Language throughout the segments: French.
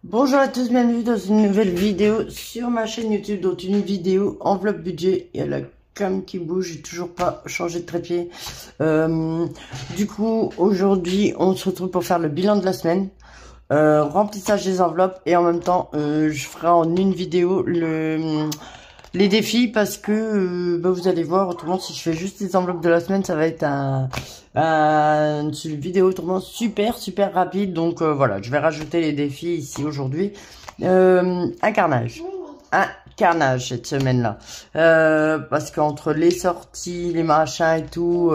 Bonjour à tous, bienvenue dans une nouvelle vidéo sur ma chaîne YouTube. Donc une vidéo enveloppe budget. Il y a la cam qui bouge, j'ai toujours pas changé de trépied. Du coup, aujourd'hui, on se retrouve pour faire le bilan de la semaine. Remplissage des enveloppes et en même temps, je ferai en une vidéo les défis parce que vous allez voir, autrement si je fais juste les enveloppes de la semaine, ça va être une vidéo autrement super rapide. Donc voilà, je vais rajouter les défis ici aujourd'hui. Un carnage cette semaine là, parce qu'entre les sorties, les machins et tout,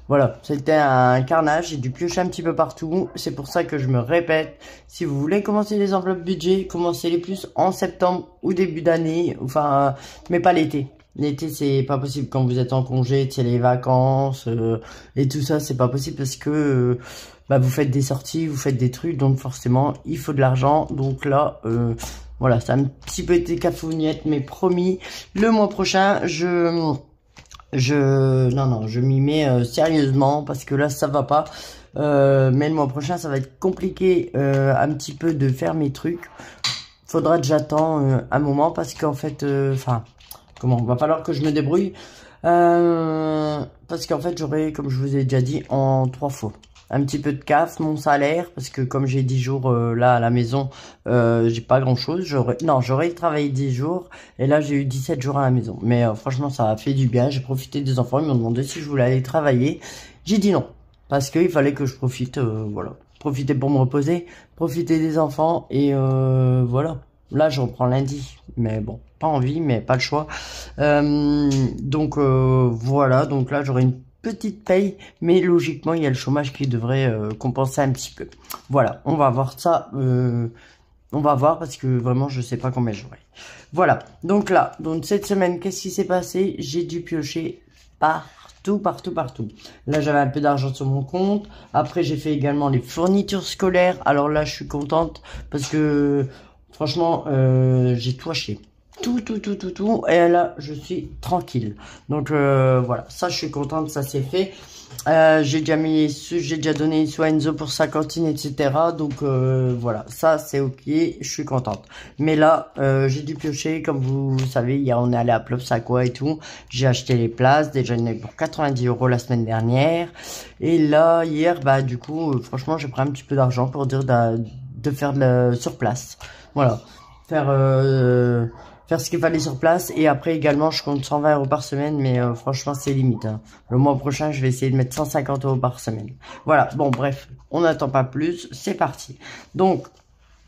voilà, c'était un carnage. J'ai dû piocher un petit peu partout. C'est pour ça que je me répète, si vous voulez commencer les enveloppes budget, commencez-les plus en septembre ou début d'année, enfin mais pas l'été. L'été c'est pas possible quand vous êtes en congé, c'est les vacances et tout ça, c'est pas possible parce que vous faites des sorties, vous faites des trucs, donc forcément il faut de l'argent. Donc là voilà, ça a un petit peu été cafougnette, mais promis, le mois prochain, je m'y mets sérieusement parce que là, ça va pas. Mais le mois prochain, ça va être compliqué un petit peu de faire mes trucs. Faudra que j'attends un moment parce qu'en fait, va falloir que je me débrouille. Parce qu'en fait, j'aurai, comme je vous ai déjà dit, en 3 fois. Un petit peu de CAF, mon salaire, parce que comme j'ai 10 jours là à la maison, j'ai pas grand chose. J'aurais travaillé 10 jours et là j'ai eu 17 jours à la maison. Mais franchement ça a fait du bien, j'ai profité des enfants, ils m'ont demandé si je voulais aller travailler. J'ai dit non, parce qu'il fallait que je profite, voilà. Profiter pour me reposer, profiter des enfants et voilà. Là je reprends lundi, mais bon, pas envie, mais pas le choix. Donc voilà, donc là j'aurai une petite paye, mais logiquement il y a le chômage qui devrait compenser un petit peu. Voilà, on va voir ça, on va voir parce que vraiment je sais pas combien j'aurai. Voilà, donc là, donc cette semaine, qu'est-ce qui s'est passé? J'ai dû piocher partout. Là j'avais un peu d'argent sur mon compte. Après j'ai fait également les fournitures scolaires. Alors là je suis contente parce que franchement j'ai tout acheté. Tout, et là je suis tranquille. Donc voilà, ça je suis contente, ça c'est fait. J'ai déjà donné soit Enzo pour sa cantine, etc. Donc voilà, ça c'est ok, je suis contente. Mais là j'ai dû piocher, comme vous savez, hier on est allé à Plopsacoa et tout. J'ai acheté les places, déjà j'en ai pour 90 € la semaine dernière. Et là hier, du coup franchement j'ai pris un petit peu d'argent pour dire de faire sur place. Voilà, faire ce qu'il fallait sur place. Et après également je compte 120 € par semaine, mais franchement c'est limite hein. Le mois prochain je vais essayer de mettre 150 € par semaine. Voilà, bon bref, on n'attend pas plus, c'est parti. Donc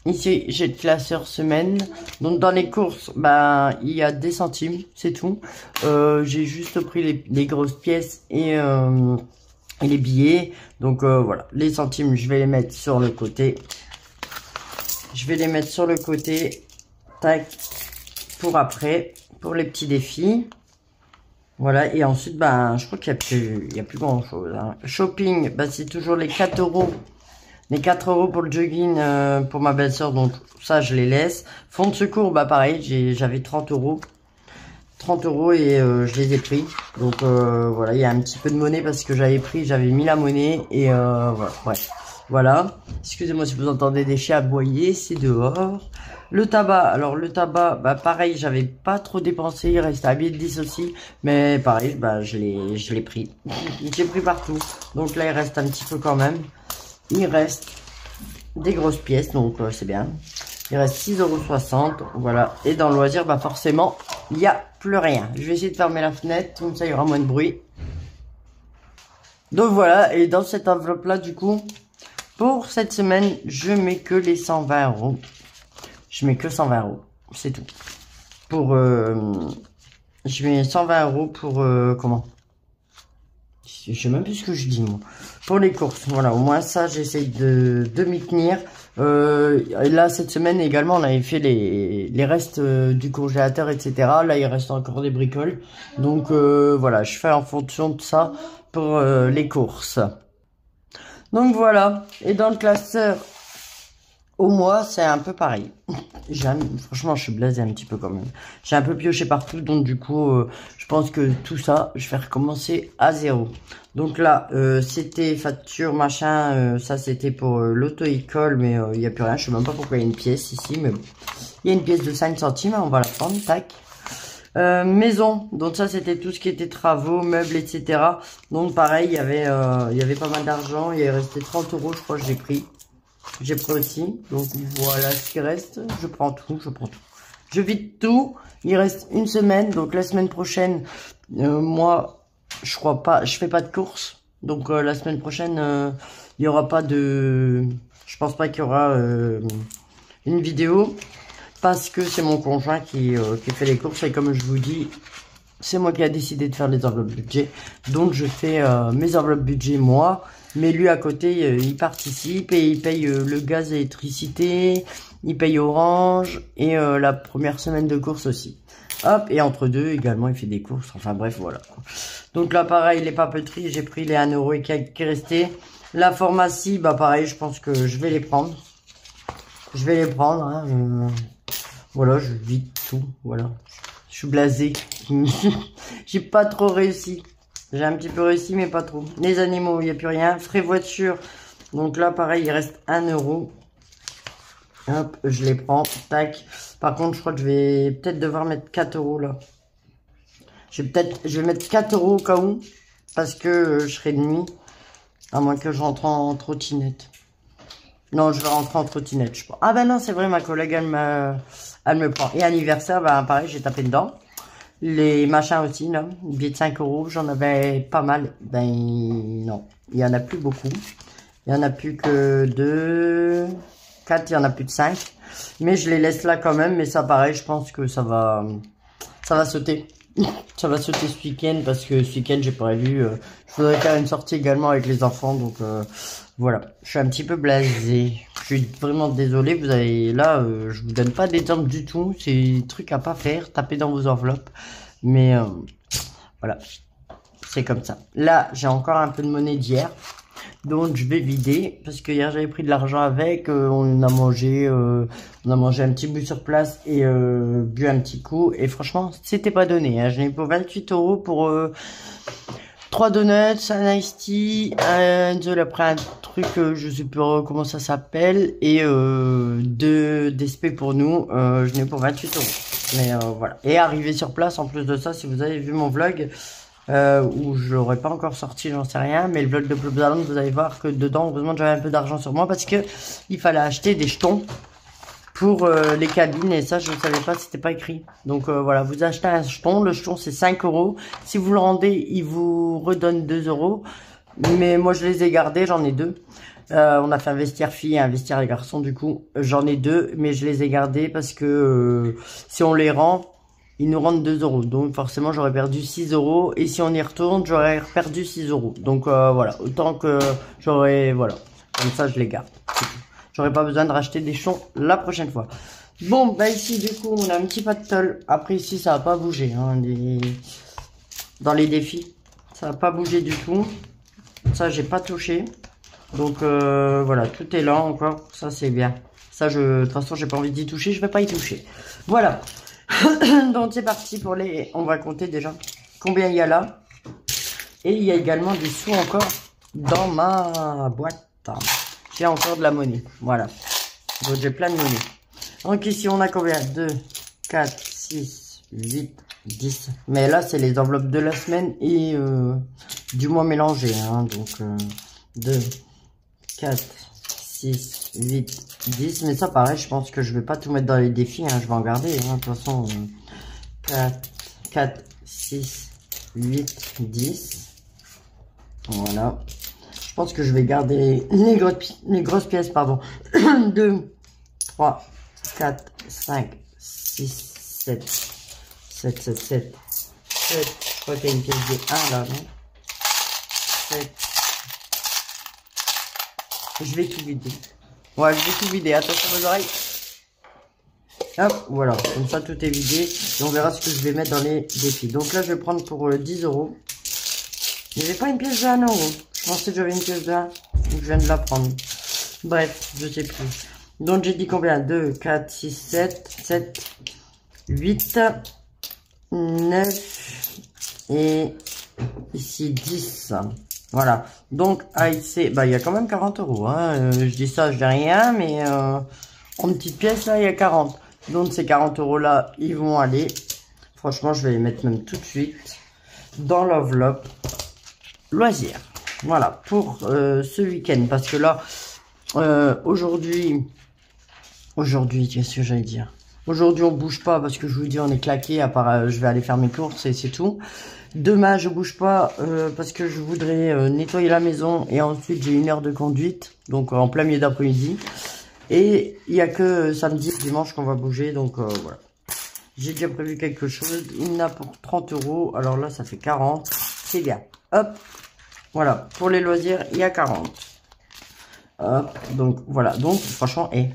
ici j'ai le classeur semaine. Donc dans les courses, il y a des centimes, c'est tout. J'ai juste pris les grosses pièces et les billets. Donc voilà, les centimes je vais les mettre sur le côté. Tac, pour après, pour les petits défis. Voilà, et ensuite, je crois qu'il y a plus grand chose. Hein. Shopping, c'est toujours les 4 €. Les 4 € pour le jogging pour ma belle-sœur, donc ça, je les laisse. Fonds de secours, pareil, j'avais 30 €. 30 € et je les ai pris. Donc voilà, il y a un petit peu de monnaie parce que j'avais mis la monnaie et voilà, bref. Voilà, excusez-moi si vous entendez des chiens aboyer, c'est dehors. Le tabac, alors le tabac, pareil, j'avais pas trop dépensé, il restait à 10 aussi, mais pareil, je l'ai pris. J'ai pris partout, donc là il reste un petit peu quand même. Il reste des grosses pièces, donc c'est bien. Il reste 6,60 €, voilà. Et dans le loisir, forcément, il n'y a plus rien. Je vais essayer de fermer la fenêtre, comme ça il y aura moins de bruit. Donc voilà, et dans cette enveloppe-là, du coup, pour cette semaine, je mets que les 120 €. Je mets que 120 €, c'est tout. Je mets 120 € pour, comment? Je sais même plus ce que je dis, moi. Pour les courses, voilà, au moins ça, j'essaye de m'y tenir. Là, cette semaine également, on avait fait les restes du congélateur, etc. Là, il reste encore des bricoles. Donc, voilà, je fais en fonction de ça pour les courses. Donc, voilà. Et dans le classeur Au mois, c'est un peu pareil. Franchement, je suis blasé un petit peu quand même. J'ai un peu pioché partout, donc du coup, je pense que tout ça, je vais recommencer à zéro. Donc là, c'était facture, machin, ça c'était pour l'auto-école, mais il n'y a plus rien. Je sais même pas pourquoi il y a une pièce ici, mais bon. Il y a une pièce de 5 centimes, on va la prendre, tac. Maison, donc ça c'était tout ce qui était travaux, meubles, etc. Donc pareil, il y avait pas mal d'argent, il est resté 30 euros, je crois que j'ai pris. J'ai pris aussi, donc voilà ce qui reste, je prends tout, je vide tout, il reste une semaine, donc la semaine prochaine, moi, je crois pas, je fais pas de course, donc la semaine prochaine, il y aura pas de, je pense pas qu'il y aura une vidéo, parce que c'est mon conjoint qui fait les courses, et comme je vous dis, c'est moi qui a décidé de faire les enveloppes budget, donc je fais mes enveloppes budget moi. Mais lui, à côté, il participe et il paye le gaz et l'électricité, il paye Orange et la première semaine de course aussi. Hop, et entre deux, également, il fait des courses. Enfin bref, voilà. Donc là, pareil, les papeteries, j'ai pris les 1 euro et quelques qui restaient. La pharmacie, bah pareil, je pense que je vais les prendre. Je vais les prendre, hein. Voilà, je vide tout, voilà. Je suis blasé. J'ai pas trop réussi. J'ai un petit peu réussi, mais pas trop. Les animaux, il n'y a plus rien. Frais voiture. Donc là, pareil, il reste 1 euro. Hop, je les prends. Tac. Par contre, je crois que je vais peut-être devoir mettre 4 euros là. Je vais mettre 4 euros au cas où. Parce que je serai de nuit. À moins que je rentre en trottinette. Non, je vais rentrer en trottinette, je pense. Ah ben non, c'est vrai, ma collègue, elle me prend. Et anniversaire, bah pareil, j'ai tapé dedans. Les machins aussi, là, billets de 5 euros, j'en avais pas mal. Ben non, il y en a plus beaucoup. Il y en a plus que 2, 4, il y en a plus de 5. Mais je les laisse là quand même, mais ça pareil, je pense que ça va sauter. Ça va sauter ce week-end parce que ce week-end j'ai prévu, je voudrais faire une sortie également avec les enfants, donc voilà. Je suis un petit peu blasé. Je suis vraiment désolé. Vous avez là, je vous donne pas d'exemple du tout. C'est des trucs à pas faire. Tapez dans vos enveloppes, mais voilà, c'est comme ça. Là, j'ai encore un peu de monnaie d'hier. Donc je vais vider parce que hier j'avais pris de l'argent avec, on a mangé un petit bout sur place et bu un petit coup et franchement c'était pas donné, hein. Je l'ai pour 28 euros pour 3 donuts, un iced tea, après un truc je sais plus comment ça s'appelle et 2 DSP pour nous, je l'ai pour 28 euros. Mais voilà, et arrivé sur place en plus de ça, si vous avez vu mon vlog où je l'aurais pas encore sorti, j'en sais rien, mais le vlog de Blue Island, vous allez voir que dedans, heureusement j'avais un peu d'argent sur moi parce que il fallait acheter des jetons pour les cabines et ça je ne savais pas, c'était pas écrit. Donc voilà, vous achetez un jeton, le jeton c'est 5 euros, si vous le rendez il vous redonne 2 euros, mais moi je les ai gardés, j'en ai 2. On a fait un vestiaire fille et un vestiaire garçon, du coup j'en ai 2, mais je les ai gardés parce que si on les rend, ils nous rendent 2 euros. Donc forcément j'aurais perdu 6 euros. Et si on y retourne, j'aurais perdu 6 euros. Donc voilà, autant que j'aurais... Voilà, comme ça je les garde. J'aurais pas besoin de racheter des jetons la prochaine fois. Bon, bah ici du coup on a un petit pas de tôle. Après ici ça va pas bouger, hein, dans les défis. Ça va pas bouger du tout. Ça j'ai pas touché. Donc voilà, tout est là encore. Ça c'est bien. Ça de toute façon j'ai pas envie d'y toucher, je vais pas y toucher. Voilà. Donc c'est parti pour les... On va compter déjà combien il y a là. Et il y a également des sous encore dans ma boîte. J'ai encore de la monnaie. Voilà. Donc j'ai plein de monnaie. Donc ici on a combien? 2, 4, 6, 8, 10. Mais là c'est les enveloppes de la semaine et du mois mélangé. Hein. Donc 2, 4, 6, 8, 10, mais ça pareil, je pense que je vais pas tout mettre dans les défis, hein, je vais en garder, hein, de toute façon, 4, 6, 8, 10, voilà, je pense que je vais garder les grosses pièces, pardon, 2, 3, 4, 5, 6, 7, 7, 7, 7, 7, je crois qu'il y a une pièce de 1 là, non 7, je vais tout vider. Ouais, je vais tout vider. Attention à vos oreilles. Hop, voilà. Comme ça, tout est vidé. Et on verra ce que je vais mettre dans les défis. Donc là, je vais prendre pour 10 euros. Il n'y avait pas une pièce de 1 euro. Je pensais que j'avais une pièce de 1. Donc je viens de la prendre. Bref, je sais plus. Donc j'ai dit combien? 2, 4, 6, 7, 8, 9 et ici 10. Voilà. Donc AXC, bah il y a quand même 40 euros. Hein. Je dis ça, je dis rien, mais en petite pièce là, il y a 40. Donc ces 40 euros là, ils vont aller. Franchement, je vais les mettre même tout de suite dans l'enveloppe loisirs. Voilà, pour ce week-end. Parce que là, aujourd'hui, qu'est-ce que j'allais dire? Aujourd'hui, on bouge pas parce que je vous dis, on est claqué. À part, je vais aller faire mes courses et c'est tout. Demain, je bouge pas parce que je voudrais nettoyer la maison. Et ensuite, j'ai 1 heure de conduite. Donc, en plein milieu d'après-midi. Et il y a que samedi et dimanche qu'on va bouger. Donc, voilà. J'ai déjà prévu quelque chose. Il y en a pour 30 euros. Alors là, ça fait 40. C'est bien. Hop. Voilà. Pour les loisirs, il y a 40. Hop. Donc, voilà. Donc, franchement, il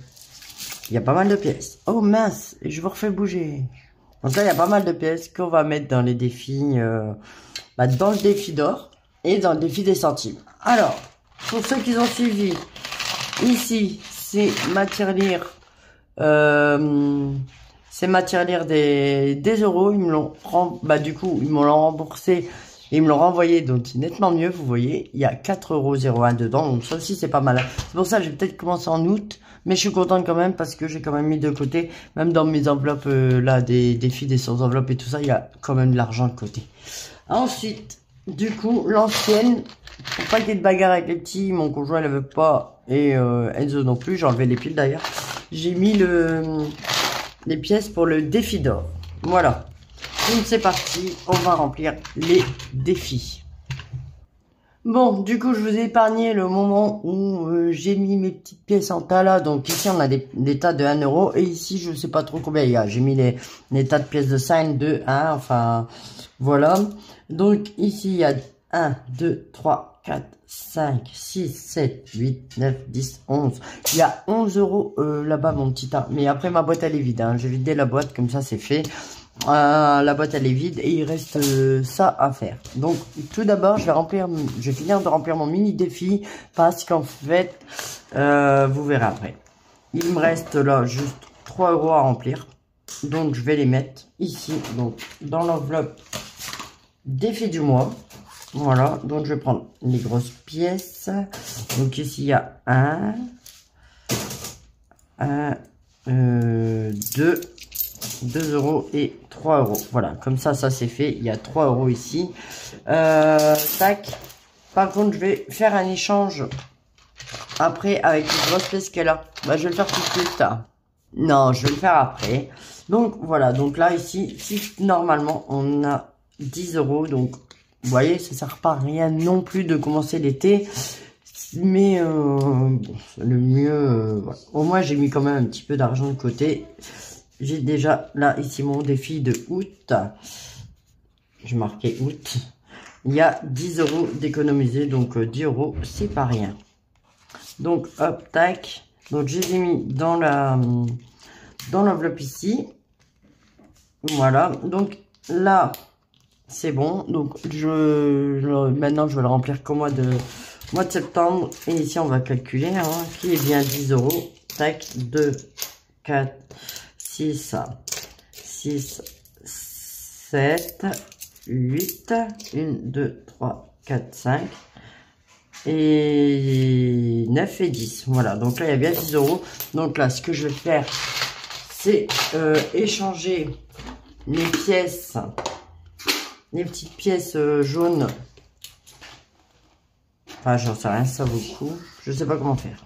y a pas mal de pièces. Oh mince. Je vous refais bouger. Donc là, il y a pas mal de pièces qu'on va mettre dans les défis. Dans le défi d'or. Et dans le défi des centimes. Alors, pour ceux qui ont suivi. Ici, c'est matière lire. C'est matière lire des euros. Ils me l'ont du coup, ils me l'ont remboursé. Et ils me l'ont renvoyé, donc c'est nettement mieux, vous voyez. Il y a 4,01 € dedans, donc ça aussi c'est pas mal. C'est pour ça que j'ai peut-être commencé en août. Mais je suis contente quand même parce que j'ai quand même mis de côté. Même dans mes enveloppes, là, des défis, des sans enveloppes et tout ça, il y a quand même de l'argent de côté. Ensuite, du coup, l'ancienne, pour pas qu'il y ait de bagarre avec les petits, mon conjoint ne veut pas. Et Enzo non plus, j'ai enlevé les piles d'ailleurs. J'ai mis les pièces pour le défi d'or. Voilà. Donc c'est parti, on va remplir les défis. Bon, du coup, je vous ai épargné le moment où j'ai mis mes petites pièces en tas là. Donc ici, on a des tas de 1 €. Et ici, je sais pas trop combien il y a. J'ai mis les tas de pièces de 5, 2, 1. Enfin, voilà. Donc ici, il y a 1, 2, 3, 4, 5, 6, 7, 8, 9, 10, 11. Il y a 11 € là-bas, mon petit tas. Mais après, ma boîte, elle est vide. Hein. J'ai vidé la boîte, comme ça, c'est fait. La boîte elle est vide et il reste ça à faire. Donc tout d'abord je vais finir de remplir mon mini défi parce qu'en fait vous verrez après. Il me reste là juste 3 € à remplir. Donc je vais les mettre ici, donc dans l'enveloppe défi du mois. Voilà, donc je vais prendre les grosses pièces. Donc ici il y a 2 € et 3 €. Voilà, comme ça c'est fait. Il y a 3 € ici. Tac. Par contre, je vais faire un échange après avec une grosse pièce qu'elle a. Je vais le faire tout de suite. Non, je vais le faire après. Donc, voilà. Donc là, ici, normalement, on a 10 €. Donc, vous voyez, ça sert pas à rien non plus de commencer l'été. Mais bon, le mieux... voilà. Au moins, j'ai mis quand même un petit peu d'argent de côté. J'ai déjà, là, ici, mon défi de août. Je marquais août. Il y a 10 € d'économiser. Donc, 10 €, c'est pas rien. Donc, hop, tac. Donc, je les ai mis dans l'enveloppe ici. Voilà. Donc, là, c'est bon. Donc, maintenant, je vais le remplir qu'au mois de septembre. Et ici, on va calculer, hein, qui est bien 10 €. Tac, 2, 4, 6, 7, 8, 1, 2, 3, 4, 5 et 9 et 10. Voilà, donc là il y a bien 10 €. Donc là, ce que je vais faire, c'est échanger les pièces, les petites pièces jaunes. Enfin, j'en sais rien, ça vaut le coup. Je sais pas comment faire.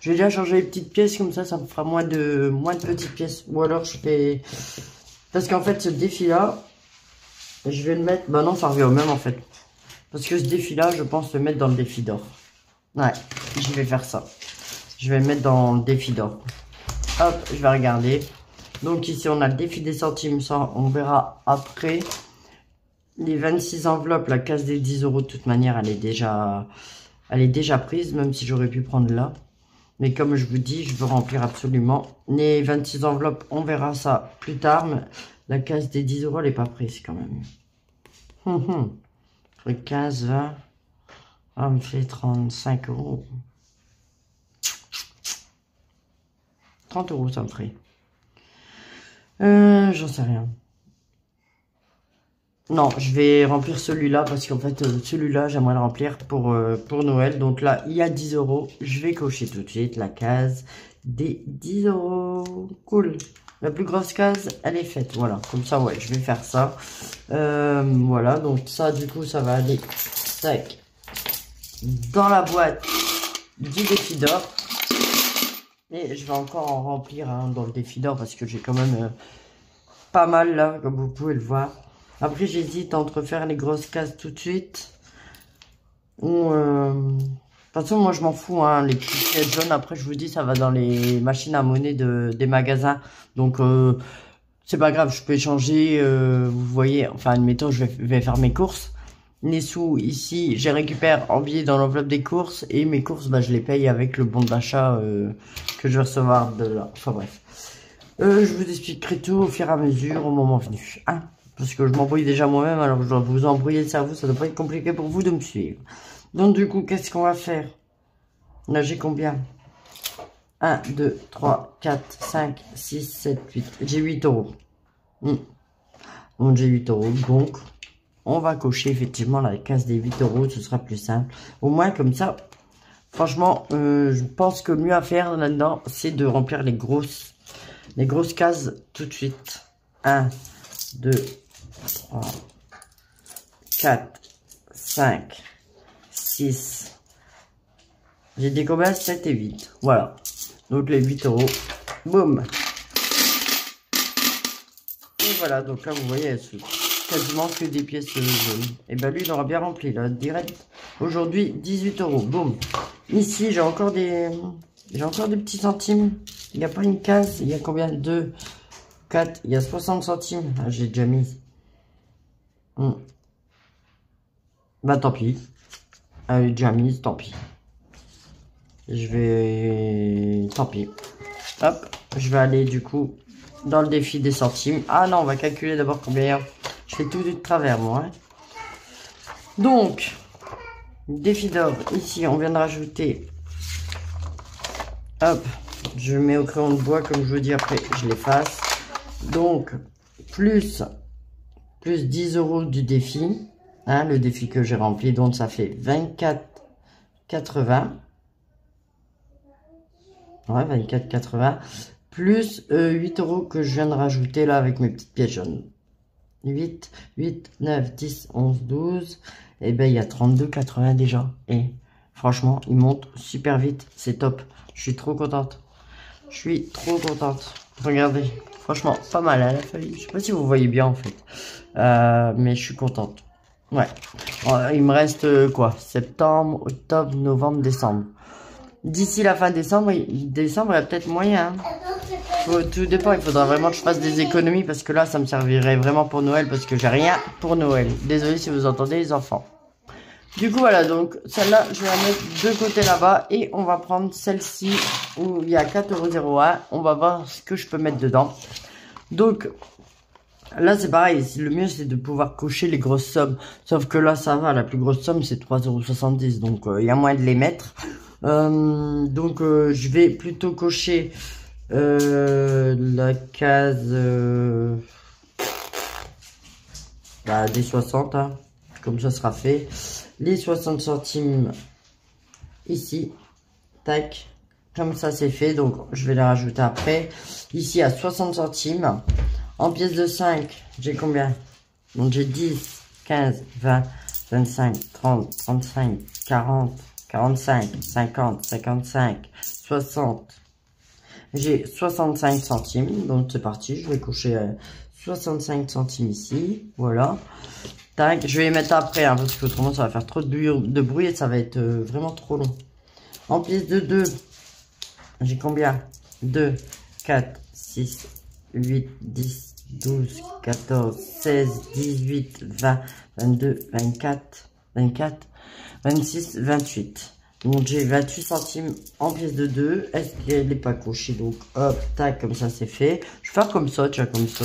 Je vais déjà changer les petites pièces, comme ça me fera moins de petites pièces. Ou alors je fais... Parce qu'en fait, ce défi-là, je vais le mettre... Bah non, ça revient au même en fait. Parce que ce défi-là, je pense le mettre dans le défi d'or. Ouais, je vais faire ça. Je vais le mettre dans le défi d'or. Hop, je vais regarder. Donc ici, on a le défi des centimes. Ça, on verra après. Les 26 enveloppes, la case des 10 € de toute manière, elle est déjà prise. Même si j'aurais pu prendre là. Mais comme je vous dis, je veux remplir absolument. Les 26 enveloppes, on verra ça plus tard. Mais la case des 10 €, elle n'est pas prise quand même. 15, 20. Ah, on me fait 35 €. 30 € ça me ferait. J'en sais rien. Non, je vais remplir celui-là parce qu'en fait, celui-là, j'aimerais le remplir pour Noël. Donc là, il y a 10 €. Je vais cocher tout de suite la case des 10 €. Cool. La plus grosse case, elle est faite. Voilà, comme ça, ouais, je vais faire ça. Voilà, donc ça, du coup, ça va aller tac, dans la boîte du défi d'or. Et je vais encore en remplir dans le défi d'or parce que j'ai quand même pas mal là, comme vous pouvez le voir. Après, j'hésite entre faire les grosses cases tout de suite ou... De toute façon, moi, je m'en fous, hein, les petites pièces jaunes. Après, je vous dis, ça va dans les machines à monnaie des magasins. Donc, c'est pas grave, je peux échanger, vous voyez. Enfin, admettons, je vais faire mes courses. Les sous, ici, je les récupère en billets dans l'enveloppe des courses. Et mes courses, bah, je les paye avec le bon d'achat que je vais recevoir de là. Enfin, bref. Je vous expliquerai tout au fur et à mesure, au moment venu. Hein, parce que je m'embrouille déjà moi-même, alors je dois vous embrouiller le cerveau. Ça doit pas être compliqué pour vous de me suivre. Donc, du coup, qu'est-ce qu'on va faire? Là, j'ai combien? 1, 2, 3, 4, 5, 6, 7, 8. J'ai 8 €. Donc, j'ai 8 €. Donc, on va cocher effectivement la case des 8 €. Ce sera plus simple. Au moins, comme ça, franchement, je pense que le mieux à faire là-dedans, c'est de remplir les grosses cases tout de suite. 1, 2, 3, 4, 5, 6. J'ai des combien? 7 et 8. Voilà. Donc les 8 €. Boum. Et voilà. Donc là, vous voyez, quasiment que des pièces jaunes. Et ben lui, il aura bien rempli là. Direct. Aujourd'hui, 18 €. Boum. Ici, j'ai encore des petits centimes. Il n'y a pas une case. Il y a combien? 2, 4. Il y a 60 centimes. Ah, j'ai déjà mis. Bah tant pis. Elle est déjà mise, tant pis. Tant pis. Hop, je vais aller du coup dans le défi des centimes. Ah non, on va calculer d'abord combien. Je fais tout de travers, moi. Hein. Donc, défi d'or. Ici, on vient de rajouter. Hop, je mets au crayon de bois, comme je vous dis, après, je l'efface. Donc, plus 10 € du défi. Hein, le défi que j'ai rempli, donc ça fait 24,80. Ouais, 24,80. Plus 8 € que je viens de rajouter là avec mes petites pièces jaunes. 8, 9, 10, 11, 12. Et ben il y a 32,80 déjà. Et franchement, il monte super vite. C'est top. Je suis trop contente. Je suis trop contente. Regardez. Franchement, pas mal à la feuille. Je sais pas si vous voyez bien en fait. Mais je suis contente. Ouais. Il me reste quoi? Septembre, octobre, novembre, décembre. D'ici la fin décembre, il y a peut-être moyen. Hein. Tout dépend, il faudra vraiment que je fasse des économies parce que là, ça me servirait vraiment pour Noël parce que j'ai rien pour Noël. Désolé si vous entendez les enfants. Du coup, voilà, donc celle-là, je vais la mettre de côté là-bas et on va prendre celle-ci où il y a 4,01 €. On va voir ce que je peux mettre dedans. Donc, là, c'est pareil. Le mieux, c'est de pouvoir cocher les grosses sommes. Sauf que là, ça va. La plus grosse somme, c'est 3,70 €. Donc, il y a moyen de les mettre. Je vais plutôt cocher la case des 60. Hein. Comme ça sera fait. Les 60 centimes ici. Tac. Comme ça, c'est fait. Donc, je vais les rajouter après. Ici, à 60 centimes. En pièces de 5, j'ai combien? Donc j'ai 10, 15, 20, 25, 30, 35, 40, 45, 50, 55, 60. J'ai 65 centimes. Donc c'est parti, je vais cocher 65 centimes ici. Voilà. Tac, je vais les mettre après, hein, parce que autrement ça va faire trop de bruit et ça va être vraiment trop long. En pièces de 2, j'ai combien? 2, 4, 6, 8, 10, 12, 14, 16, 18, 20, 22, 24, 26, 28. Donc j'ai 28 centimes en pièce de 2. Est-ce qu'elle n'est pas cochée? Donc hop, tac, comme ça c'est fait. Je vais faire comme ça, tiens, comme ça,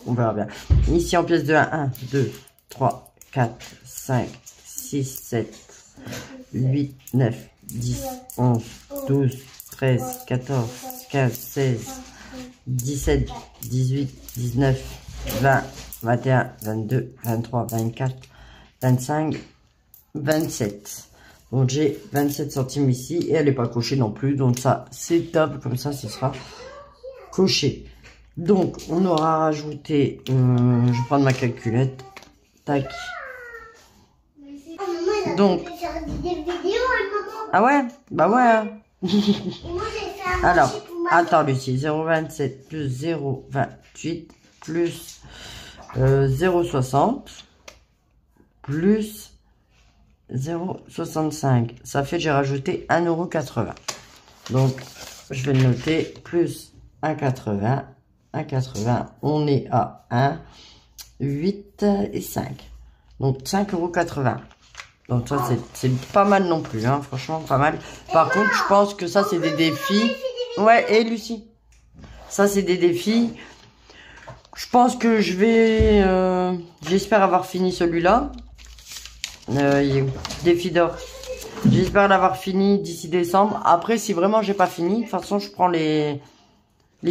on verra bien. Ici en pièce de 1, 2, 3, 4, 5, 6, 7, 8, 9, 10, 11, 12, 13, 14, 15, 16, 17, 18, 19, 20, 21, 22, 23, 24, 25, 27. Donc j'ai 27 centimes ici et elle n'est pas cochée non plus. Donc ça c'est top, comme ça ce sera coché. Donc on aura rajouté, je vais prendre ma calculette. Tac. Donc. Ah ouais? Bah ouais. Alors, attends Lucie, 0,27 plus 0,28 plus 0,60 plus 0,65. Ça fait, j'ai rajouté 1,80 €. Donc, je vais le noter, plus 1,80. 1,80. On est à 1, 8 et 5. Donc, 5,80 €. Donc, ça, c'est pas mal non plus, hein. Franchement, pas mal. Par contre, je pense que ça, c'est des défis. Ouais, et Lucie. Ça, c'est des défis. Je pense que je vais... j'espère avoir fini celui-là. Défi d'or. J'espère l'avoir fini d'ici décembre. Après, si vraiment j'ai pas fini, de toute façon, je prends les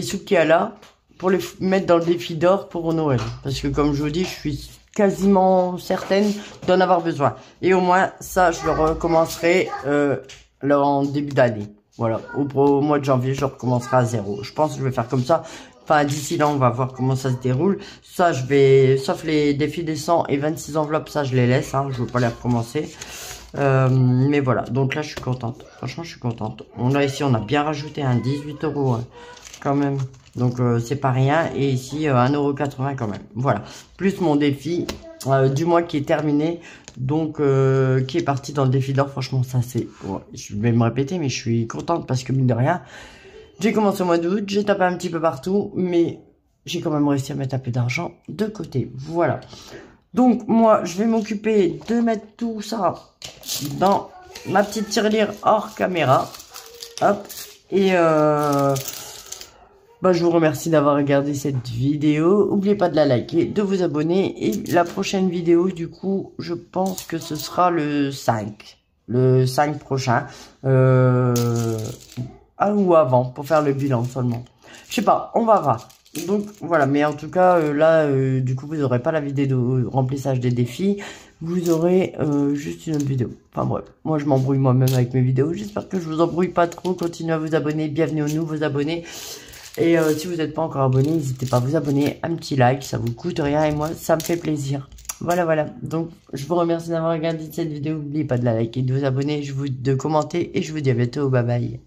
sous qu'il y a là pour les mettre dans le défi d'or pour Noël. Parce que comme je vous dis, je suis quasiment certaine d'en avoir besoin. Et au moins, ça, je le recommencerai là en début d'année. Voilà, au mois de janvier, je recommencerai à 0. Je pense que je vais faire comme ça. Enfin, d'ici là, on va voir comment ça se déroule. Ça, je vais... Sauf les défis des 100 et 26 enveloppes, ça, je les laisse. Hein, je ne veux pas les recommencer. Mais voilà, donc là, je suis contente. Franchement, je suis contente. On a ici, on a bien rajouté un 18 € hein, quand même. Donc, c'est pas rien. Et ici, 1,80 € quand même. Voilà. Plus mon défi du mois qui est terminé. Donc, qui est parti dans le défi d'or. Franchement, ça, c'est... Ouais, je vais me répéter, mais je suis contente parce que, mine de rien... J'ai commencé au mois d'août, j'ai tapé un petit peu partout, mais j'ai quand même réussi à mettre un peu d'argent de côté. Voilà. Donc, moi, je vais m'occuper de mettre tout ça dans ma petite tirelire hors caméra. Hop. Et je vous remercie d'avoir regardé cette vidéo. N'oubliez pas de la liker, de vous abonner. Et la prochaine vidéo, du coup, je pense que ce sera le 5. Le 5 prochain. Ou avant, pour faire le bilan seulement. Je sais pas, on va voir. Donc voilà, mais en tout cas, là, du coup, vous n'aurez pas la vidéo de remplissage des défis. Vous aurez juste une autre vidéo. Enfin bref, moi je m'embrouille moi-même avec mes vidéos. J'espère que je vous embrouille pas trop. Continuez à vous abonner. Bienvenue aux nouveaux abonnés. Et si vous n'êtes pas encore abonné, n'hésitez pas à vous abonner. Un petit like, ça vous coûte rien. Et moi, ça me fait plaisir. Voilà. Donc, je vous remercie d'avoir regardé cette vidéo. N'oubliez pas de la liker, de vous abonner, de commenter. Et je vous dis à bientôt. Bye bye.